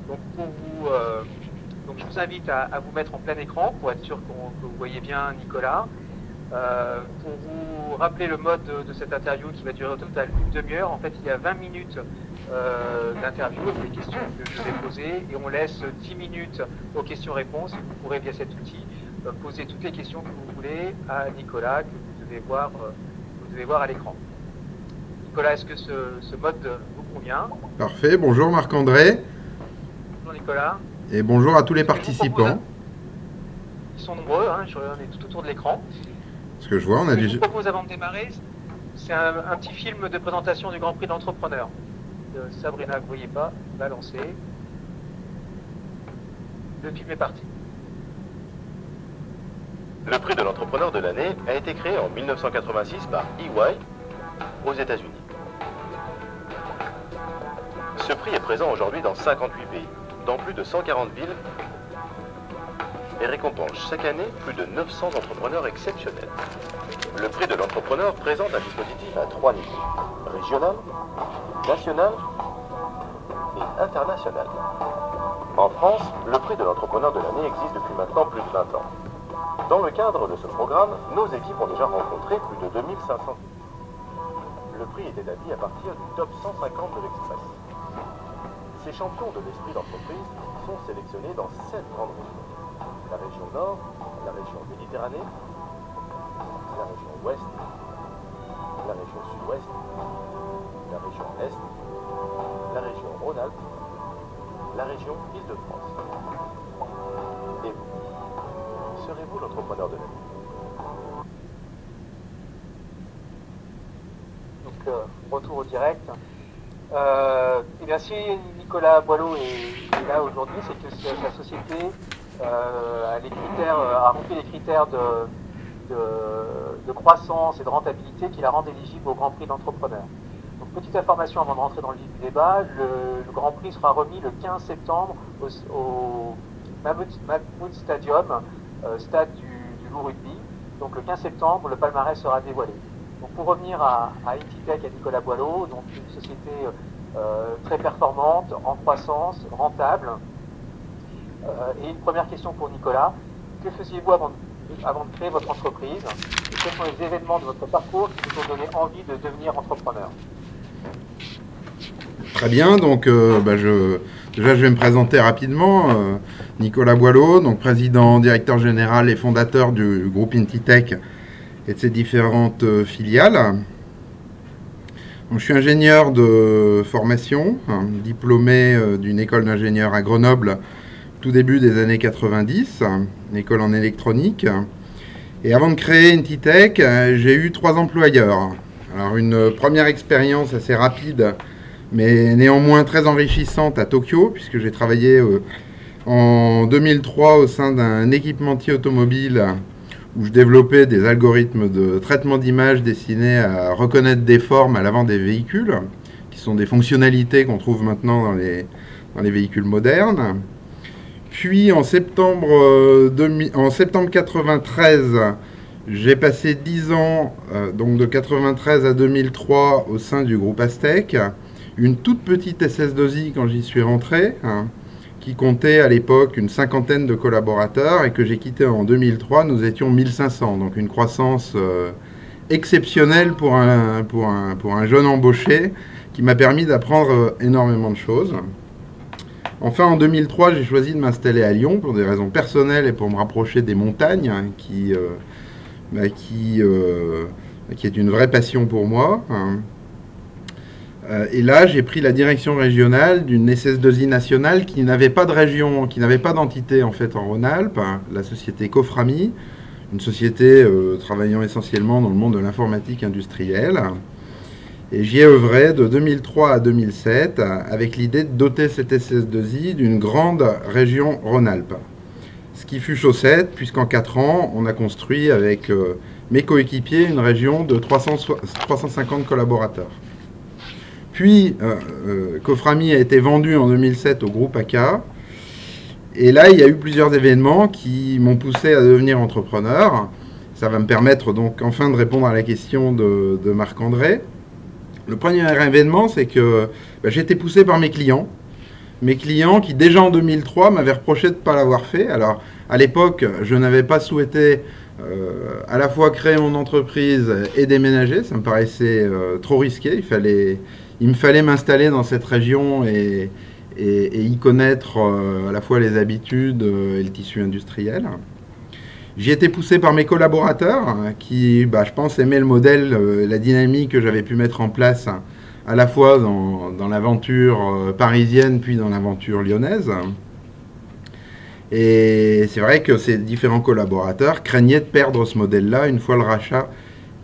Donc, donc je vous invite à vous mettre en plein écran pour être sûr que vous voyez bien Nicolas. Pour vous rappeler le mode de cette interview qui va durer au total une demi-heure, en fait il y a 20 minutes d'interview avec les questions que je vais poser et on laisse 10 minutes aux questions-réponses. Vous pourrez via cet outil poser toutes les questions que vous voulez à Nicolas que vous devez voir à l'écran. Nicolas, est-ce que ce mode vous convient? Parfait, bonjour Marc-André. Bonjour Nicolas. Et bonjour à tous les participants. Ils sont nombreux, hein, on est tout autour de l'écran. Ce que je vois, on a Ce que je vous propose avant de démarrer, c'est un petit film de présentation du Grand Prix d'entrepreneur. Sabrina, vous ne voyez pas, va lancer. Le film est parti. Le prix de l'entrepreneur de l'année a été créé en 1986 par EY aux États-Unis. Ce prix est présent aujourd'hui dans 58 pays, dans plus de 140 villes et récompense chaque année plus de 900 entrepreneurs exceptionnels. Le prix de l'entrepreneur présente un dispositif à 3 niveaux, régional, national et international. En France, le prix de l'entrepreneur de l'année existe depuis maintenant plus de 20 ans. Dans le cadre de ce programme, nos équipes ont déjà rencontré plus de 2500. Le prix est établi à partir du top 150 de l'Express. Ces champions de l'esprit d'entreprise sont sélectionnés dans 7 grandes régions. La région Nord, la région Méditerranée, la région Ouest, la région Sud-Ouest, la région Est, la région Rhône-Alpes, la région Île-de-France. Et vous, serez-vous l'entrepreneur de l'année? Donc, retour au direct. Et bien, si Nicolas Boileau est là aujourd'hui, c'est que la société a rempli les critères de croissance et de rentabilité qui la rendent éligible au Grand Prix d'entrepreneur. Donc, petite information avant de rentrer dans le vif du débat, le Grand Prix sera remis le 15 septembre au Mahmoud Stadium, stade du Loup Rugby. Donc le 15 septembre, le palmarès sera dévoilé. Donc, pour revenir à Intitech et à Nicolas Boileau, donc une société très performante, en croissance, rentable. Et une première question pour Nicolas. Que faisiez-vous avant de créer votre entreprise? Et quels sont les événements de votre parcours qui vous ont donné envie de devenir entrepreneur? Très bien, donc déjà je vais me présenter rapidement. Nicolas Boileau, donc président, directeur général et fondateur du groupe Intitech et de ses différentes filiales. Donc, je suis ingénieur de formation, diplômé d'une école d'ingénieur à Grenoble, tout début des années 90, une école en électronique. Et avant de créer Intitech, j'ai eu 3 employeurs. Alors une première expérience assez rapide, mais néanmoins très enrichissante à Tokyo, puisque j'ai travaillé en 2003 au sein d'un équipementier automobile où je développais des algorithmes de traitement d'image destinés à reconnaître des formes à l'avant des véhicules, qui sont des fonctionnalités qu'on trouve maintenant dans les véhicules modernes. Puis en septembre 1993, j'ai passé 10 ans, donc de 93 à 2003, au sein du groupe Aztec, une toute petite SS2I quand j'y suis rentré, qui comptait à l'époque une 50aine de collaborateurs et que j'ai quitté en 2003, nous étions 1500, donc une croissance exceptionnelle pour un jeune embauché qui m'a permis d'apprendre énormément de choses. Enfin, en 2003, j'ai choisi de m'installer à Lyon pour des raisons personnelles et pour me rapprocher des montagnes, qui est une vraie passion pour moi. Et là, j'ai pris la direction régionale d'une SS2I nationale qui n'avait pas de région, qui n'avait pas d'entité en fait en Rhône-Alpes, la société Coframi, une société travaillant essentiellement dans le monde de l'informatique industrielle. Et j'y ai œuvré de 2003 à 2007 avec l'idée de doter cette SS2I d'une grande région Rhône-Alpes. Ce qui fut chaussette, puisqu'en 4 ans, on a construit avec mes coéquipiers une région de 350 collaborateurs. Puis, Coframi a été vendu en 2007 au groupe ACA. Et là, il y a eu plusieurs événements qui m'ont poussé à devenir entrepreneur. Ça va me permettre donc enfin de répondre à la question de Marc-André. Le premier événement, c'est que j'ai été poussé par mes clients mes clients qui, déjà en 2003, m'avaient reproché de ne pas l'avoir fait. Alors, à l'époque, je n'avais pas souhaité à la fois créer mon entreprise et déménager. Ça me paraissait trop risqué. Il me fallait m'installer dans cette région et y connaître à la fois les habitudes et le tissu industriel. J'ai été poussé par mes collaborateurs qui, je pense, aimaient le modèle, la dynamique que j'avais pu mettre en place à la fois dans l'aventure parisienne puis dans l'aventure lyonnaise. Et c'est vrai que ces différents collaborateurs craignaient de perdre ce modèle-là une fois le rachat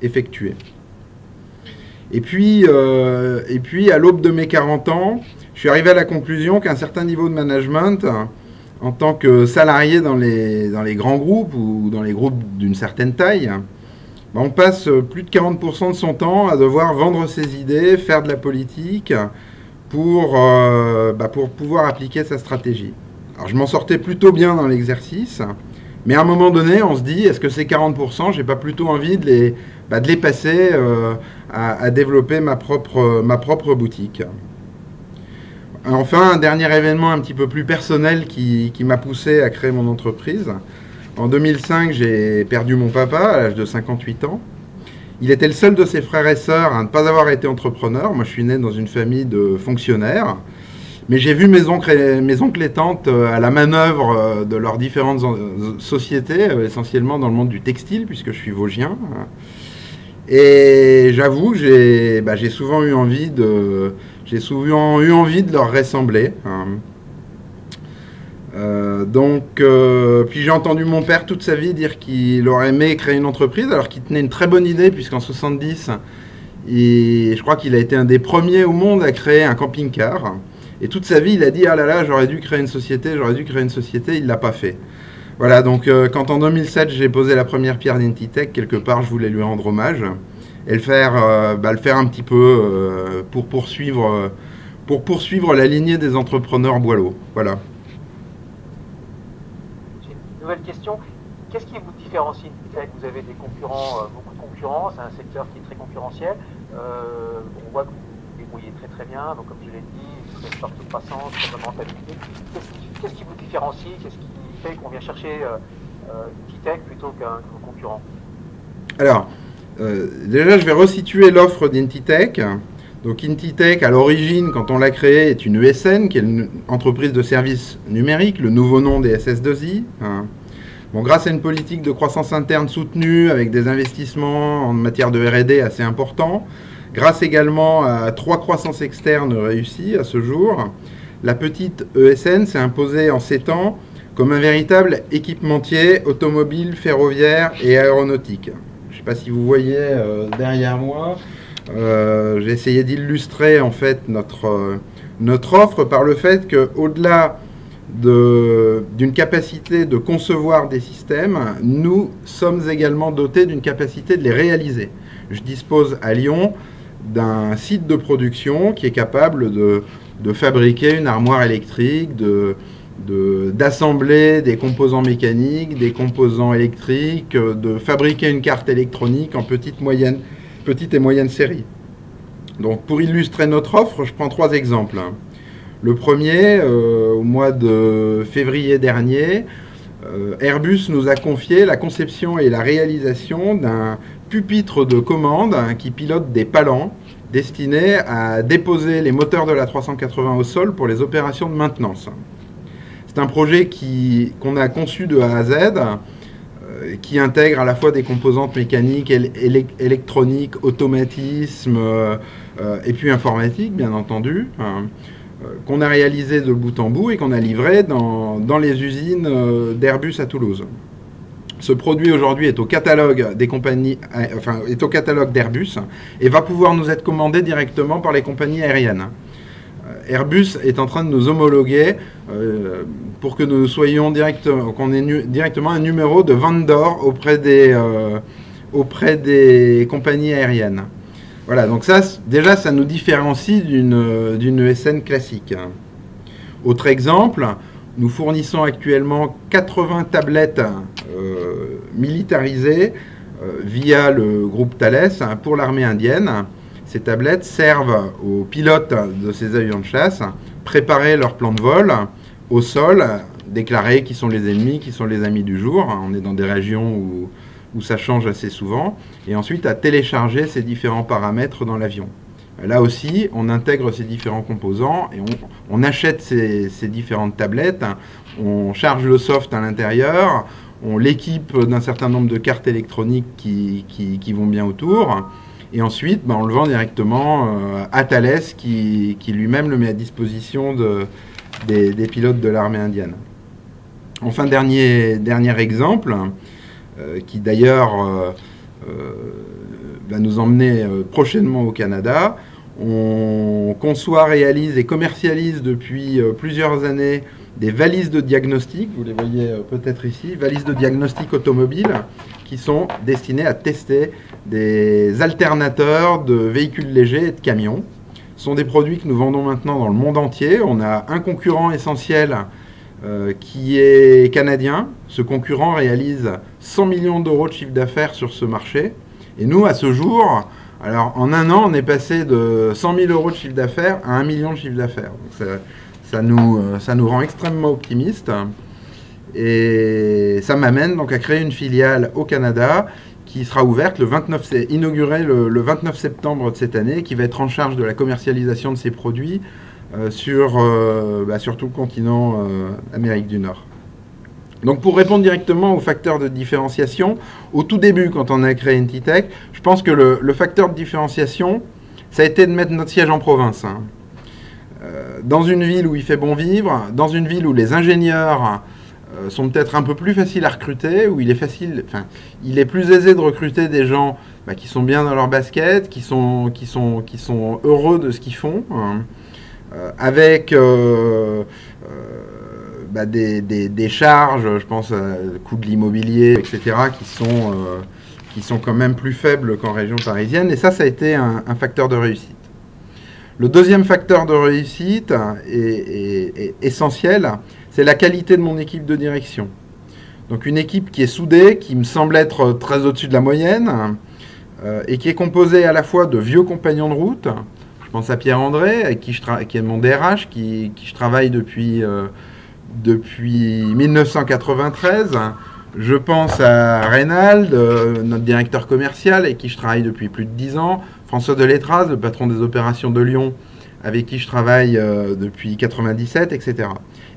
effectué. Et puis à l'aube de mes 40 ans, je suis arrivé à la conclusion qu'un certain niveau de management, en tant que salarié dans les grands groupes ou dans les groupes d'une certaine taille, on passe plus de 40% de son temps à devoir vendre ses idées, faire de la politique pour pouvoir appliquer sa stratégie. Alors je m'en sortais plutôt bien dans l'exercice, mais à un moment donné, on se dit, est-ce que ces 40%, j'ai pas plutôt envie de les passer à développer ma propre boutique. Enfin, un dernier événement un petit peu plus personnel qui m'a poussé à créer mon entreprise. En 2005, j'ai perdu mon papa à l'âge de 58 ans. Il était le seul de ses frères et sœurs à ne pas avoir été entrepreneur. Moi, je suis né dans une famille de fonctionnaires. Mais j'ai vu mes oncles et tantes à la manœuvre de leurs différentes sociétés, essentiellement dans le monde du textile, puisque je suis vosgien. Et j'avoue, j'ai souvent eu envie de leur ressembler. Puis j'ai entendu mon père toute sa vie dire qu'il aurait aimé créer une entreprise, alors qu'il tenait une très bonne idée, puisqu'en 70, je crois qu'il a été un des premiers au monde à créer un camping-car. Et toute sa vie, il a dit « Ah là là, j'aurais dû créer une société, il ne l'a pas fait. » Voilà, donc quand en 2007, j'ai posé la première pierre d'Intitech, quelque part, je voulais lui rendre hommage et le faire un petit peu pour poursuivre la lignée des entrepreneurs Boileau. Voilà. J'ai une nouvelle question. Qu'est-ce qui vous différencie d'Intitech? Vous avez des concurrents, beaucoup de concurrents, c'est un secteur qui est très concurrentiel. On voit que vous vous débrouillez très très bien, donc comme je l'ai dit, vous êtes forte croissance, très bonne rentabilité. Qu'est-ce qui vous différencie? Qu'est-ce qui fait qu'on vient chercher Intitech plutôt qu'un concurrent? Alors, déjà, je vais resituer l'offre d'Intitech. Donc, Intitech, à l'origine, quand on l'a créée, est une ESN, qui est une entreprise de services numériques, le nouveau nom des SS2I. Bon, grâce à une politique de croissance interne soutenue, avec des investissements en matière de R&D assez importants, grâce également à 3 croissances externes réussies à ce jour, la petite ESN s'est imposée en 7 ans comme un véritable équipementier automobile, ferroviaire et aéronautique. Je ne sais pas si vous voyez derrière moi, j'ai essayé d'illustrer en fait notre offre par le fait qu'au-delà d'une capacité de concevoir des systèmes, nous sommes également dotés d'une capacité de les réaliser. Je dispose à Lyon d'un site de production qui est capable de fabriquer une armoire électrique, d'assembler des composants mécaniques, des composants électriques, de fabriquer une carte électronique en petite et moyenne série. Donc pour illustrer notre offre, je prends 3 exemples. Le premier, au mois de février dernier, Airbus nous a confié la conception et la réalisation d'un pupitre de commande qui pilote des palans destinés à déposer les moteurs de l'A380 au sol pour les opérations de maintenance. C'est un projet qu'on a conçu de A à Z, qui intègre à la fois des composantes mécaniques, électroniques, automatisme et puis informatique, bien entendu, qu'on a réalisé de bout en bout et qu'on a livré dans les usines d'Airbus à Toulouse. Ce produit aujourd'hui est au catalogue des compagnies, est au catalogue d'Airbus et va pouvoir nous être commandé directement par les compagnies aériennes. Airbus est en train de nous homologuer pour que nous soyons qu'on ait directement un numéro de vendor auprès des compagnies aériennes. Voilà, donc ça, déjà, ça nous différencie d'une ESN classique. Autre exemple, nous fournissons actuellement 80 tablettes militarisées via le groupe Thales pour l'armée indienne. Ces tablettes servent aux pilotes de ces avions de chasse préparer leur plan de vol au sol, déclarer qui sont les ennemis, qui sont les amis du jour. On est dans des régions où ça change assez souvent. Et ensuite à télécharger ces différents paramètres dans l'avion. Là aussi, on intègre ces différents composants et on achète ces différentes tablettes, on charge le soft à l'intérieur, on l'équipe d'un certain nombre de cartes électroniques qui vont bien autour, et ensuite on le vend directement à Thales qui lui-même le met à disposition des pilotes de l'armée indienne. Enfin, dernier exemple, qui d'ailleurs va nous emmener prochainement au Canada. On conçoit, réalise et commercialise depuis plusieurs années des valises de diagnostic, vous les voyez peut-être ici, valises de diagnostic automobile, qui sont destinées à tester des alternateurs de véhicules légers et de camions. Ce sont des produits que nous vendons maintenant dans le monde entier. On a un concurrent essentiel qui est canadien. Ce concurrent réalise 100 millions d'euros de chiffre d'affaires sur ce marché. Et nous, à ce jour, alors en un an, on est passé de 100 000 euros de chiffre d'affaires à 1 million de chiffre d'affaires. Ça nous rend extrêmement optimistes. Et ça m'amène donc à créer une filiale au Canada qui sera ouverte inaugurée le 29 septembre de cette année, qui va être en charge de la commercialisation de ces produits sur tout le continent Amérique du Nord. Donc pour répondre directement aux facteurs de différenciation, au tout début, quand on a créé Intitech, je pense que le facteur de différenciation, ça a été de mettre notre siège en province. Dans une ville où il fait bon vivre, dans une ville où les ingénieurs sont peut-être un peu plus faciles à recruter, où il est plus aisé de recruter des gens qui sont bien dans leur basket, qui sont heureux de ce qu'ils font, avec des charges, je pense, coût de l'immobilier, etc., qui sont quand même plus faibles qu'en région parisienne. Et ça a été un facteur de réussite. Le deuxième facteur de réussite est essentiel, c'est la qualité de mon équipe de direction. Donc une équipe qui est soudée, qui me semble être très au-dessus de la moyenne, et qui est composée à la fois de vieux compagnons de route. Je pense à Pierre-André, qui est mon DRH, qui je travaille depuis 1993. Je pense à Reynald, notre directeur commercial, avec qui je travaille depuis plus de 10 ans. François Delétraz, le patron des opérations de Lyon, avec qui je travaille depuis 1997, etc.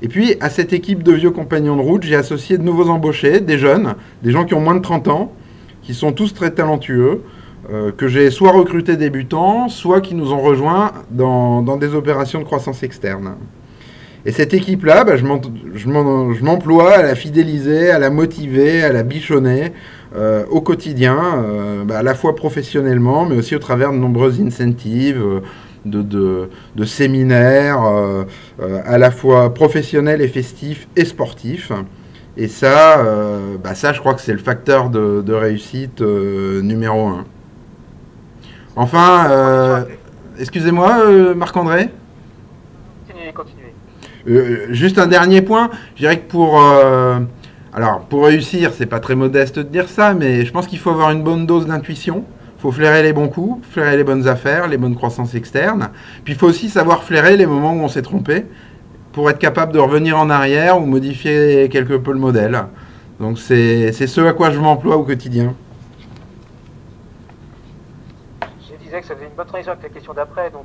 Et puis, à cette équipe de vieux compagnons de route, j'ai associé de nouveaux embauchés, des jeunes, des gens qui ont moins de 30 ans, qui sont tous très talentueux, que j'ai soit recrutés débutants, soit qui nous ont rejoints dans des opérations de croissance externe. Et cette équipe-là, je m'emploie à la fidéliser, à la motiver, à la bichonner au quotidien, à la fois professionnellement, mais aussi au travers de nombreuses incentives, de séminaires, à la fois professionnels et festifs et sportifs. Et ça, je crois que c'est le facteur de réussite numéro 1. Enfin, excusez-moi, Marc-André. Continuez. Juste un dernier point, je dirais que pour réussir, c'est pas très modeste de dire ça, mais je pense qu'il faut avoir une bonne dose d'intuition. Il faut flairer les bons coups, flairer les bonnes affaires, les bonnes croissances externes. Puis il faut aussi savoir flairer les moments où on s'est trompé pour être capable de revenir en arrière ou modifier quelque peu le modèle. Donc c'est ce à quoi je m'emploie au quotidien. Je disais que ça faisait une bonne transition avec la question d'après, donc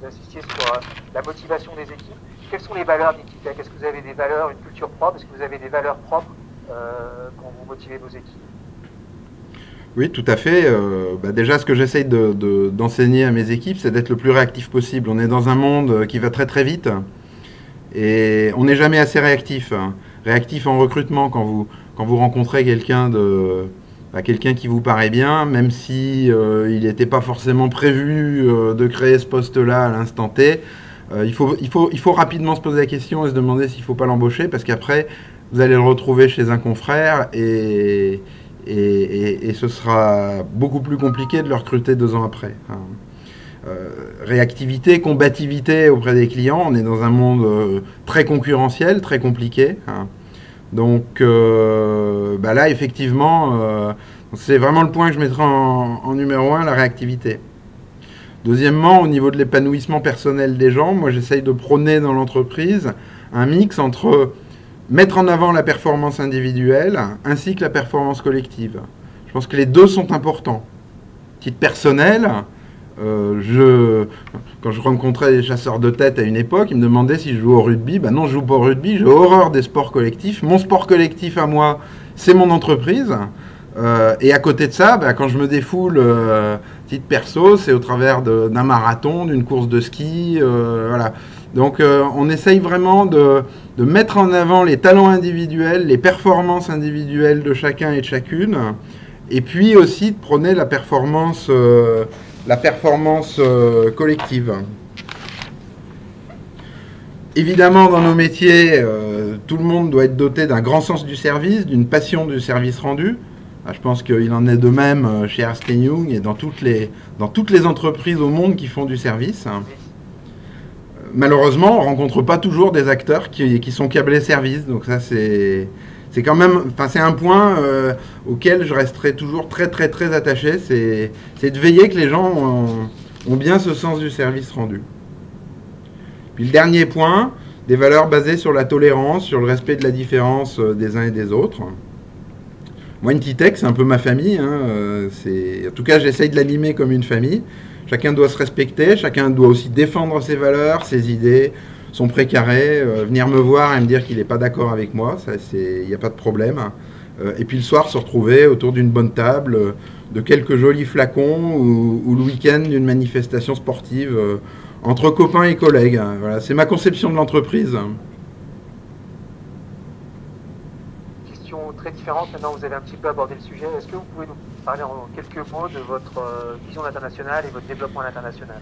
vous insistiez sur la motivation des équipes. Quelles sont les valeurs d'Intitech? Est-ce que vous avez des valeurs, une culture propre? Est-ce que vous avez des valeurs propres quand vous motivez vos équipes? Oui, tout à fait. Déjà, ce que j'essaye d'enseigner à mes équipes, c'est d'être le plus réactif possible. On est dans un monde qui va très très vite et on n'est jamais assez réactif. Réactif en recrutement, quand vous rencontrez quelqu'un qui vous paraît bien, même si il n'était pas forcément prévu de créer ce poste-là à l'instant T, il faut rapidement se poser la question et se demander s'il ne faut pas l'embaucher, parce qu'après, vous allez le retrouver chez un confrère et ce sera beaucoup plus compliqué de le recruter 2 ans après. Réactivité, combativité auprès des clients, on est dans un monde très concurrentiel, très compliqué. Donc là, effectivement, c'est vraiment le point que je mettrai en numéro 1, la réactivité. Deuxièmement, au niveau de l'épanouissement personnel des gens, moi j'essaye de prôner dans l'entreprise un mix entre mettre en avant la performance individuelle ainsi que la performance collective. Je pense que les deux sont importants. Titre personnel, quand je rencontrais des chasseurs de tête à une époque, ils me demandaient si je jouais au rugby. Ben non, je joue pas au rugby, j'ai horreur des sports collectifs. Mon sport collectif à moi, c'est mon entreprise. Et à côté de ça, quand je me défoule, titre perso, c'est au travers d'un marathon, d'une course de ski. Voilà. Donc on essaye vraiment de mettre en avant les talents individuels, les performances individuelles de chacun et de chacune, et puis aussi de prôner la performance collective. Évidemment, dans nos métiers, tout le monde doit être doté d'un grand sens du service, d'une passion du service rendu. Je pense qu'il en est de même chez Ernst & Young et dans toutes les entreprises au monde qui font du service. Malheureusement, on ne rencontre pas toujours des acteurs qui sont câblés service. Donc ça, c'est quand même, c'est un point auquel je resterai toujours très très très attaché. C'est de veiller que les gens ont bien ce sens du service rendu. Puis le dernier point, des valeurs basées sur la tolérance, sur le respect de la différence des uns et des autres. Moi, Intitech, c'est un peu ma famille. En tout cas, j'essaye de l'animer comme une famille. Chacun doit se respecter, chacun doit aussi défendre ses valeurs, ses idées, son précaré, venir me voir et me dire qu'il n'est pas d'accord avec moi, il n'y a pas de problème. Et puis le soir, se retrouver autour d'une bonne table, de quelques jolis flacons, ou le week-end d'une manifestation sportive entre copains et collègues. Voilà, c'est ma conception de l'entreprise. Très différente. Maintenant, vous avez un petit peu abordé le sujet. Est-ce que vous pouvez nous parler en quelques mots de votre vision internationale et votre développement à l'international?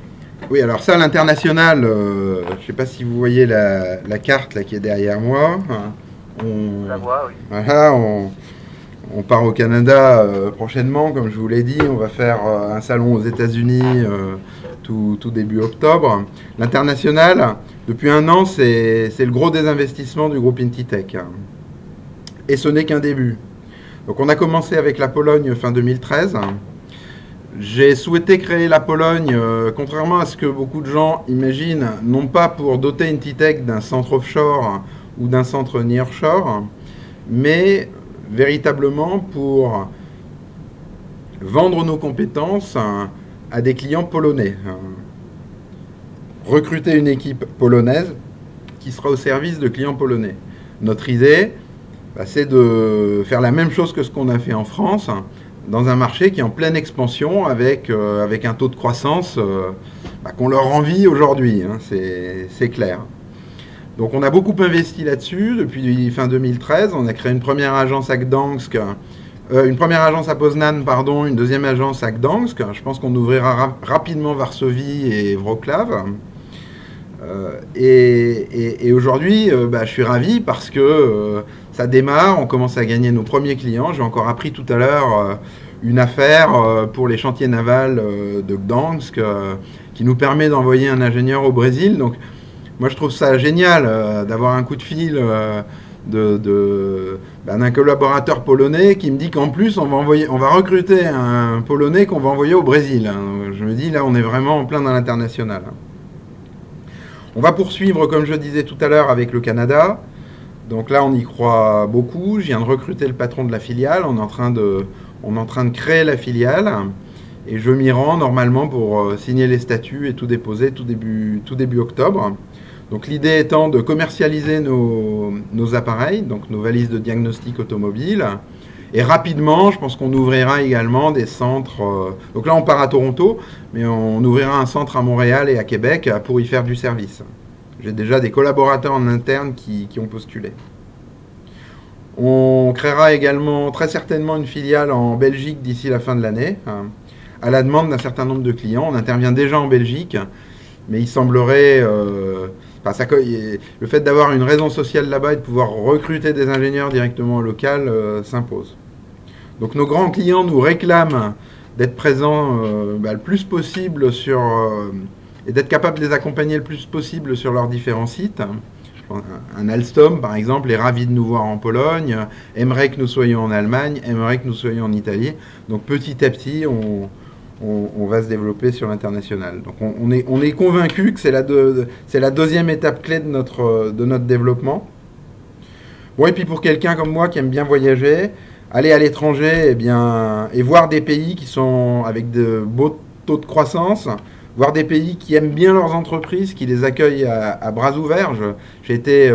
Oui, alors ça, à l'international, je ne sais pas si vous voyez la carte là, qui est derrière moi. On la voit, oui. Voilà, on part au Canada prochainement, comme je vous l'ai dit. On va faire un salon aux États-Unis tout début octobre. L'international, depuis un an, c'est le gros des investissements du groupe Intitech. Et ce n'est qu'un début. Donc on a commencé avec la Pologne fin 2013. J'ai souhaité créer la Pologne, contrairement à ce que beaucoup de gens imaginent, non pas pour doter Intitech d'un centre offshore ou d'un centre nearshore, mais véritablement pour vendre nos compétences à des clients polonais. Recruter une équipe polonaise qui sera au service de clients polonais. Notre idée, c'est de faire la même chose que ce qu'on a fait en France, dans un marché qui est en pleine expansion, avec un taux de croissance qu'on leur envie aujourd'hui, c'est clair. Donc on a beaucoup investi là-dessus depuis fin 2013. On a créé une première agence à Gdańsk, une première agence à Poznan, pardon, une deuxième agence à Gdańsk. Je pense qu'on ouvrira rapidement Varsovie et Wrocław. Et aujourd'hui, je suis ravi parce que ça démarre, on commence à gagner nos premiers clients. J'ai encore appris tout à l'heure une affaire pour les chantiers navals de Gdańsk qui nous permet d'envoyer un ingénieur au Brésil. Donc moi je trouve ça génial d'avoir un coup de fil d'un collaborateur polonais qui me dit qu'en plus on va recruter un Polonais qu'on va envoyer au Brésil. Je me dis là on est vraiment en plein dans l'international. On va poursuivre, comme je disais tout à l'heure, avec le Canada. Donc là, on y croit beaucoup. Je viens de recruter le patron de la filiale. On est en train de créer la filiale. Et je m'y rends normalement pour signer les statuts et tout déposer tout début octobre. Donc l'idée étant de commercialiser nos appareils, donc nos valises de diagnostic automobile. Et rapidement, je pense qu'on ouvrira également des centres. Donc là, on part à Toronto, mais on ouvrira un centre à Montréal et à Québec pour y faire du service. J'ai déjà des collaborateurs en interne qui ont postulé. On créera également très certainement une filiale en Belgique d'ici la fin de l'année, à la demande d'un certain nombre de clients. On intervient déjà en Belgique, mais il semblerait... le fait d'avoir une raison sociale là-bas et de pouvoir recruter des ingénieurs directement au local s'impose. Donc nos grands clients nous réclament d'être présents le plus possible et d'être capables de les accompagner le plus possible sur leurs différents sites. Un Alstom, par exemple, est ravi de nous voir en Pologne, aimerait que nous soyons en Allemagne, aimerait que nous soyons en Italie. Donc petit à petit, on va se développer sur l'international. Donc on est convaincu que c'est la deuxième étape clé de notre développement. Bon, et puis pour quelqu'un comme moi qui aime bien voyager, aller à l'étranger et voir des pays qui sont avec de beaux taux de croissance, voir des pays qui aiment bien leurs entreprises, qui les accueillent à bras ouverts. J'ai été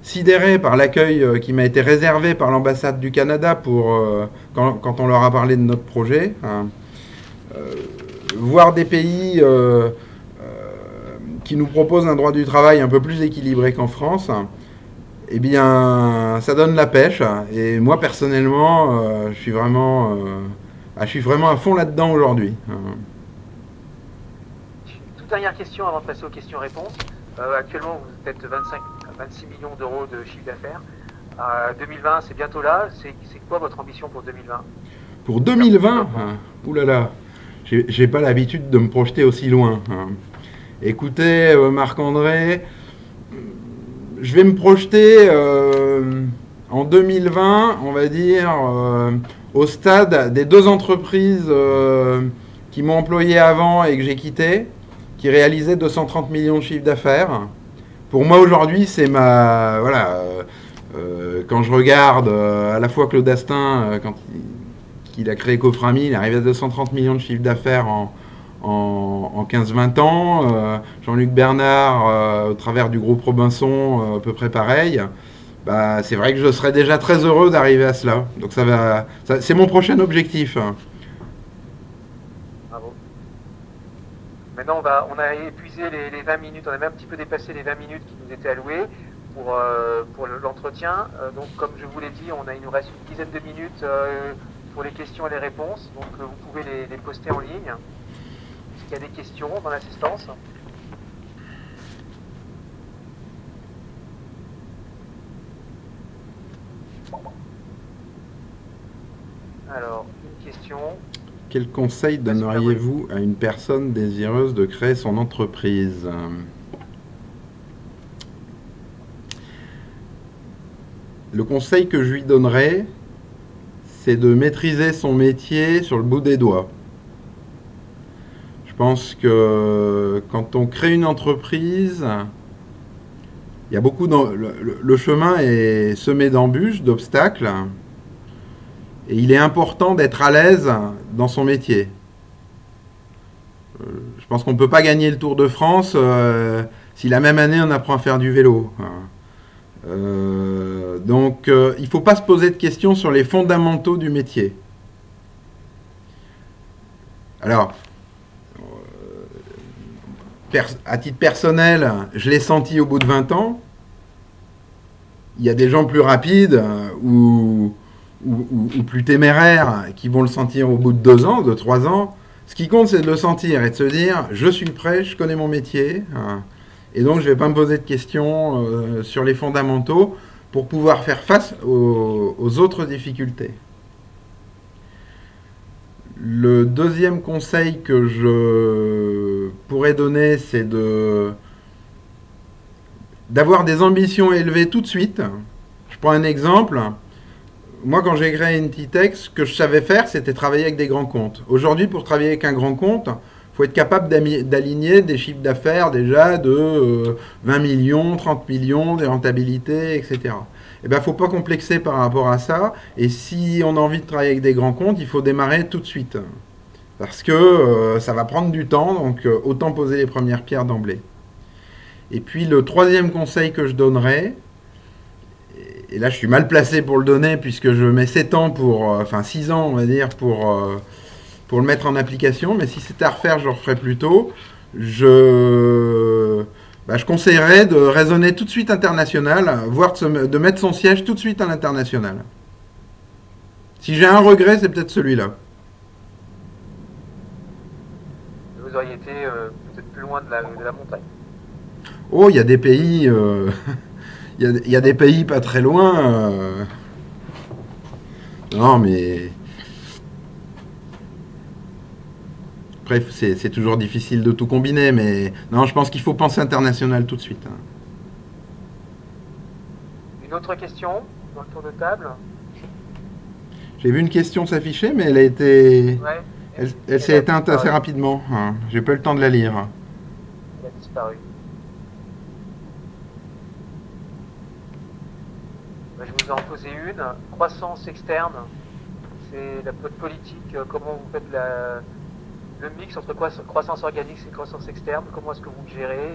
sidéré par l'accueil qui m'a été réservé par l'ambassade du Canada quand on leur a parlé de notre projet. Voir des pays qui nous proposent un droit du travail un peu plus équilibré qu'en France, eh bien, ça donne la pêche. Et moi, personnellement, je suis vraiment à fond là-dedans aujourd'hui. Toute dernière question avant de passer aux questions-réponses. Actuellement, vous êtes 26 millions d'euros de chiffre d'affaires. 2020, c'est bientôt là. C'est quoi votre ambition pour 2020? Pour 2020, oulala, j'ai pas l'habitude de me projeter aussi loin. Écoutez, Marc-André, je vais me projeter en 2020, on va dire, au stade des 2 entreprises qui m'ont employé avant et que j'ai quitté, qui réalisaient 230 millions de chiffre d'affaires. Pour moi, aujourd'hui, c'est ma... Voilà, quand je regarde à la fois Claude Astin, quand il a créé Coframi, il est arrivé à 230 millions de chiffre d'affaires en 15-20 ans. Jean-Luc Bernard, au travers du groupe Robinson, à peu près pareil. Bah, c'est vrai que je serais déjà très heureux d'arriver à cela. Donc c'est mon prochain objectif. Bravo. Maintenant, on a épuisé les 20 minutes, on a même un petit peu dépassé les 20 minutes qui nous étaient allouées pour l'entretien. Donc, comme je vous l'ai dit, il nous reste une dizaine de minutes pour les questions et les réponses. Donc, vous pouvez les poster en ligne. Est-ce qu'il y a des questions dans l'assistance? Alors, une question. Quel conseil donneriez-vous à une personne désireuse de créer son entreprise? Le conseil que je lui donnerais, c'est de maîtriser son métier sur le bout des doigts. Je pense que quand on crée une entreprise, il y a beaucoup le chemin est semé d'embûches, d'obstacles, et il est important d'être à l'aise dans son métier. Je pense qu'on ne peut pas gagner le Tour de France si la même année on apprend à faire du vélo. Donc il ne faut pas se poser de questions sur les fondamentaux du métier. Alors, à titre personnel, je l'ai senti au bout de 20 ans. Il y a des gens plus rapides ou plus téméraires qui vont le sentir au bout de 2 ans, de 3 ans. Ce qui compte, c'est de le sentir et de se dire, je suis prêt, je connais mon métier, et donc je ne vais pas me poser de questions sur les fondamentaux pour pouvoir faire face aux autres difficultés. Le deuxième conseil que je pourrais donner, c'est d'avoir des ambitions élevées tout de suite. Je prends un exemple. Moi, quand j'ai créé Intitex, ce que je savais faire, c'était travailler avec des grands comptes. Aujourd'hui, pour travailler avec un grand compte, il faut être capable d'aligner des chiffres d'affaires déjà de 20 millions, 30 millions, des rentabilités, etc. Eh bien, il ne faut pas complexer par rapport à ça. Et si on a envie de travailler avec des grands comptes, il faut démarrer tout de suite. Parce que ça va prendre du temps, donc autant poser les premières pierres d'emblée. Et puis, le troisième conseil que je donnerais, et là, je suis mal placé pour le donner, puisque je mets 7 ans enfin 6 ans, on va dire, pour le mettre en application. Mais si c'était à refaire, je le referais plus tôt. Je conseillerais de raisonner tout de suite international, voire de mettre son siège tout de suite à l'international. Si j'ai un regret, c'est peut-être celui-là. Vous auriez été peut-être plus loin de la montagne. Oh, il y a des pays... Il y a des pays pas très loin. Non, mais... Bref, c'est toujours difficile de tout combiner, mais... Non, je pense qu'il faut penser international tout de suite. Une autre question dans le tour de table? J'ai vu une question s'afficher, mais elle a été Elle s'est éteinte assez rapidement. Hein. J'ai pas eu le temps de la lire. Elle a disparu. Je vous en posais une. Croissance externe, c'est votre politique. Comment vous faites le mix entre croissance organique et croissance externe? Comment est-ce que vous le gérez?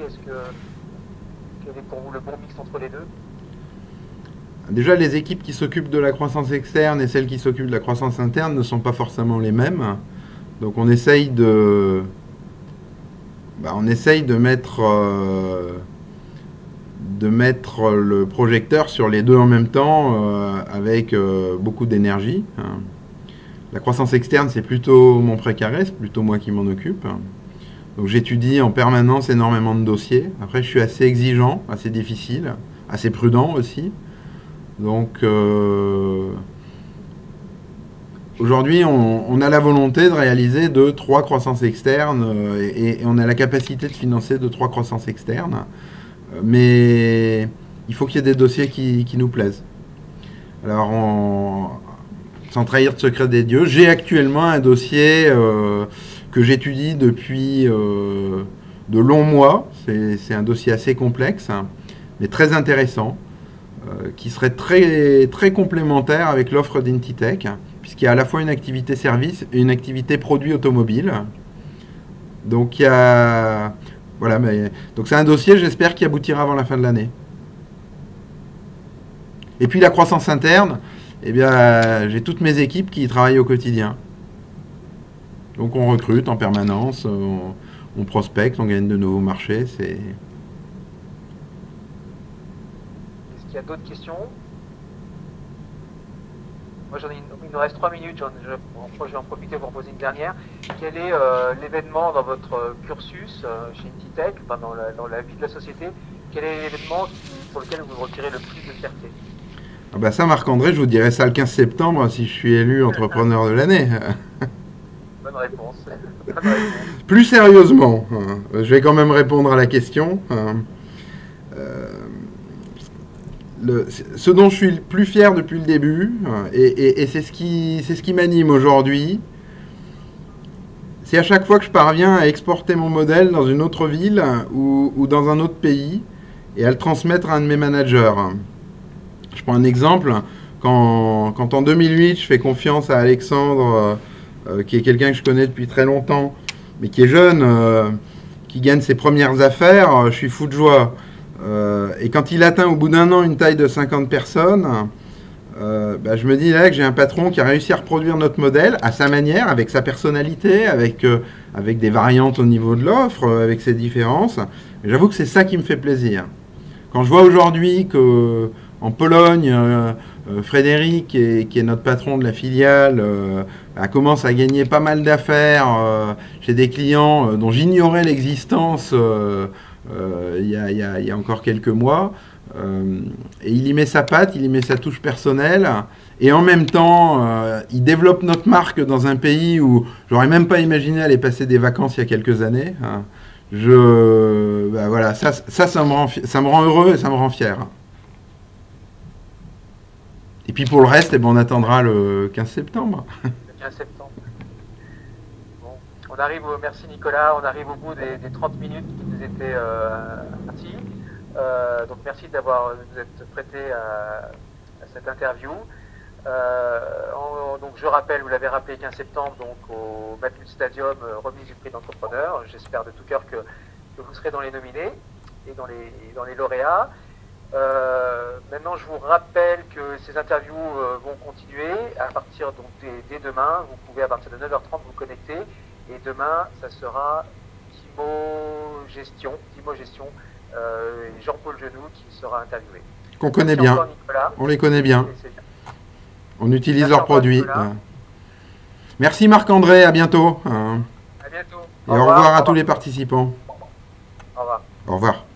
Quel est pour vous le bon mix entre les deux? Déjà, les équipes qui s'occupent de la croissance externe et celles qui s'occupent de la croissance interne ne sont pas forcément les mêmes. Donc on essaye de mettre le projecteur sur les deux en même temps avec beaucoup d'énergie. La croissance externe, c'est plutôt mon précaré, c'est plutôt moi qui m'en occupe. Donc j'étudie en permanence énormément de dossiers. Après, je suis assez exigeant, assez difficile, assez prudent aussi. Donc aujourd'hui, on a la volonté de réaliser 2-3 croissances externes et on a la capacité de financer 2-3 croissances externes. Mais il faut qu'il y ait des dossiers qui nous plaisent. Alors, sans trahir de secret des dieux, j'ai actuellement un dossier que j'étudie depuis de longs mois. C'est un dossier assez complexe, mais très intéressant, qui serait très, très complémentaire avec l'offre d'Intitech, puisqu'il y a à la fois une activité service et une activité produit automobile. Donc, il y a... Voilà, donc c'est un dossier, j'espère, qui aboutira avant la fin de l'année. Et puis la croissance interne, eh bien, j'ai toutes mes équipes qui y travaillent au quotidien. Donc on recrute en permanence, on prospecte, on gagne de nouveaux marchés. Est-ce qu'il y a d'autres questions? Moi, il nous reste 3 minutes, je vais en profiter pour en poser une dernière. Quel est l'événement dans votre cursus chez Intitech, enfin dans la vie de la société, quel est l'événement pour lequel vous retirez le plus de fierté? Ah bah ça, Marc-André, je vous dirai ça le 15 septembre si je suis élu entrepreneur de l'année. Bonne réponse. Plus sérieusement, je vais quand même répondre à la question. Ce dont je suis le plus fier depuis le début, et c'est ce qui m'anime aujourd'hui, c'est à chaque fois que je parviens à exporter mon modèle dans une autre ville ou dans un autre pays et à le transmettre à un de mes managers. Je prends un exemple, quand en 2008 je fais confiance à Alexandre, qui est quelqu'un que je connais depuis très longtemps, mais qui est jeune, qui gagne ses premières affaires, je suis fou de joie. Et quand il atteint au bout d'un an une taille de 50 personnes, je me dis là que j'ai un patron qui a réussi à reproduire notre modèle à sa manière, avec sa personnalité, avec des variantes au niveau de l'offre, avec ses différences. J'avoue que c'est ça qui me fait plaisir. Quand je vois aujourd'hui qu'en Pologne, Frédéric, qui est notre patron de la filiale, commence à gagner pas mal d'affaires chez des clients dont j'ignorais l'existence il y a encore quelques mois, et il y met sa patte, il y met sa touche personnelle, et en même temps il développe notre marque dans un pays où j'aurais même pas imaginé aller passer des vacances il y a quelques années. Voilà, ça me rend heureux et ça me rend fier. Et puis pour le reste, on attendra le 15 septembre. Le 15 septembre. Merci Nicolas, on arrive au bout des 30 minutes qui nous étaient imparties. Donc merci d'avoir vous êtes prêté à cette interview. Donc je rappelle, vous l'avez rappelé, 15 septembre donc au Matmut Stadium, remise du prix d'entrepreneur. J'espère de tout cœur que vous serez dans les nominés et dans les lauréats. Maintenant, je vous rappelle que ces interviews vont continuer à partir donc dès demain. Vous pouvez à partir de 9h30 vous connecter. Et demain, ça sera Timo Gestion et Jean-Paul Genoux qui sera interviewé. Qu'on connaît bien. Encore, Nicolas. On les connaît bien. On utilise Merci leurs produits. Merci Marc-André, à bientôt. À bientôt. Et au revoir à tous les participants. Au revoir. Au revoir.